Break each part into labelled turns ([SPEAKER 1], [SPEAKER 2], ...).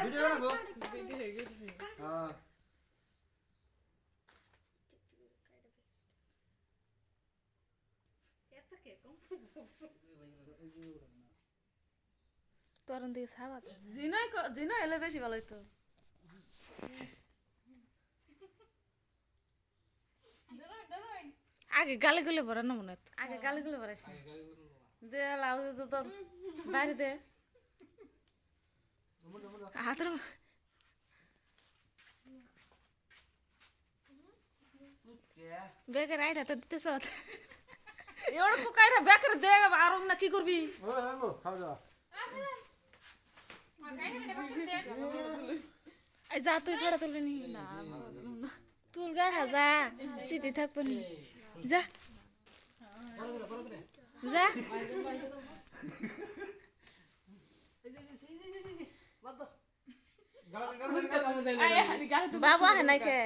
[SPEAKER 1] video বানাবো
[SPEAKER 2] video হয়ে গেছে
[SPEAKER 1] হ্যাঁ
[SPEAKER 2] এটা কে কম
[SPEAKER 3] তোরন দিকে সাবা
[SPEAKER 4] জিনা এলে বেশি ভালো হইতো
[SPEAKER 3] আগে গালে গুলে ভরা না মনে হতো
[SPEAKER 4] আগে গালিগুলো বাড়াইছি দে লাউ তো তো বাইরে দে
[SPEAKER 3] হাতের বেকের আইডা তো দিতেছ
[SPEAKER 4] এওড় পোকাইটা বেকর দে আর না কি করবি
[SPEAKER 1] ও রাখো খাও দাও
[SPEAKER 3] এই যা তুই ফেড়া তুলবি নি না তুল গাড়া যা সিটি থাকবো নি যা যা বাবা হ্যাঁ নাই কে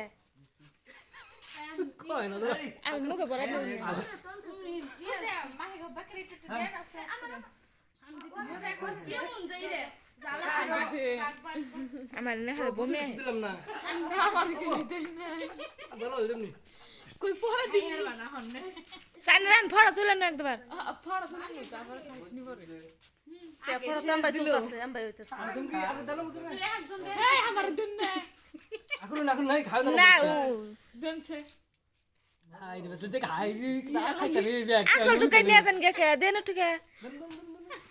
[SPEAKER 3] আমি মুখে পড়াই দিই আমার না হয় বমি
[SPEAKER 5] দিলাম না
[SPEAKER 3] আমার কি দেই নাই
[SPEAKER 5] ভালো হইলাম নি
[SPEAKER 3] কই পড়া দিই না হন্নে সানরান ফড়া তুলে না একবার
[SPEAKER 2] ফড়া ফড়া তারপর খাইছনি পরে
[SPEAKER 4] কে পড়া তো আমবাই তুলতাছে আমবাই হইতাছে
[SPEAKER 5] তুমি কি আপনি দালো মত না
[SPEAKER 3] এই আমার দিন না
[SPEAKER 5] এখন নাই খাও
[SPEAKER 3] না ও
[SPEAKER 2] দেনছে
[SPEAKER 5] হাই রে তুই দেখ হাই রে না খাইতে রে ব্যাগ
[SPEAKER 3] আসল টুকাই নিয়ে যান গে দেন টুকে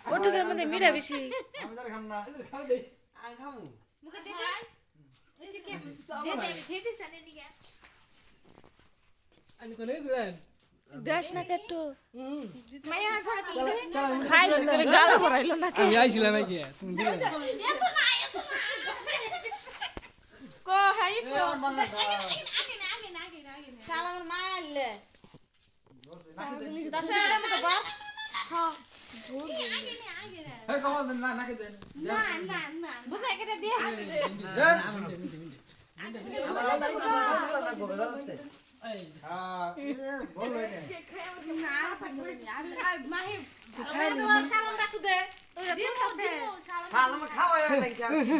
[SPEAKER 3] ও টুকের মধ্যে মিঠা বেশি
[SPEAKER 1] আমি ধরে খাম না
[SPEAKER 5] খাও দে
[SPEAKER 1] আমি খামু
[SPEAKER 2] মুখে দে ভাই এই যে কে দে দে সানে নিগে
[SPEAKER 5] আমি কোনে শুন
[SPEAKER 3] দেশ না কেটু
[SPEAKER 2] মায়া ফড়া তুলে
[SPEAKER 3] খাই করে গাল ভরাইলো না কে
[SPEAKER 5] আমি আইছিলাম কি তুমি দিলে
[SPEAKER 2] এত না কো হাই তো
[SPEAKER 1] আমার না
[SPEAKER 2] আগে না
[SPEAKER 4] শালা আমার মা আইলে
[SPEAKER 1] নাকি
[SPEAKER 4] দশ টাকা মতো বল
[SPEAKER 2] আগে না
[SPEAKER 1] এই কমাল দেন না নাকি দেন
[SPEAKER 2] না বুঝা কেটে দে
[SPEAKER 1] দেন আমার আমার না গোবে যাচ্ছে হ্যাঁ বল হই না
[SPEAKER 2] না মাহি
[SPEAKER 3] খাই
[SPEAKER 4] তোমার শালা রাখু দে
[SPEAKER 2] দিম আছে
[SPEAKER 1] খাল আমার খাওয়া লাগে কি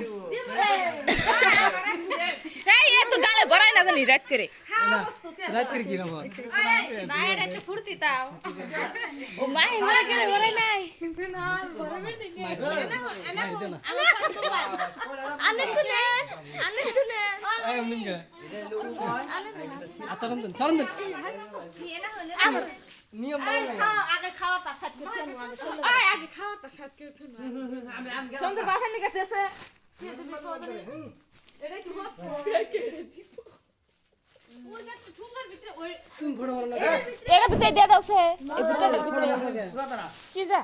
[SPEAKER 3] এই এত গালে ভরাই না জানি রাত করে
[SPEAKER 5] রাত করে কি না
[SPEAKER 4] না এটা একটু ফুর্তি তাও
[SPEAKER 3] ও মাই মরে গেলে ভরাই নাই
[SPEAKER 2] না বলবে নিগে
[SPEAKER 3] আনে তো নেন আনে তো নেন
[SPEAKER 5] এই মিঙ্গা
[SPEAKER 1] এটা লোক হয়
[SPEAKER 5] আচ্ছা চরণ
[SPEAKER 3] আমার
[SPEAKER 5] নিয়ম মানে
[SPEAKER 4] আগে খাওয়া তার সাথে খেতে আমি
[SPEAKER 2] আয় আগে খাওয়া তা সাত কে তো না
[SPEAKER 1] আমি গেলাম
[SPEAKER 4] সঙ্গে বাফার লিখে দেছে
[SPEAKER 2] ওই একটা ঠুঙ্গার ভিতরে ওই
[SPEAKER 5] তুমি ফটো ভালো লাগে
[SPEAKER 3] এর ভিতরে দিয়ে দাও সে এই ভিতরে
[SPEAKER 1] কথা না
[SPEAKER 3] কি যা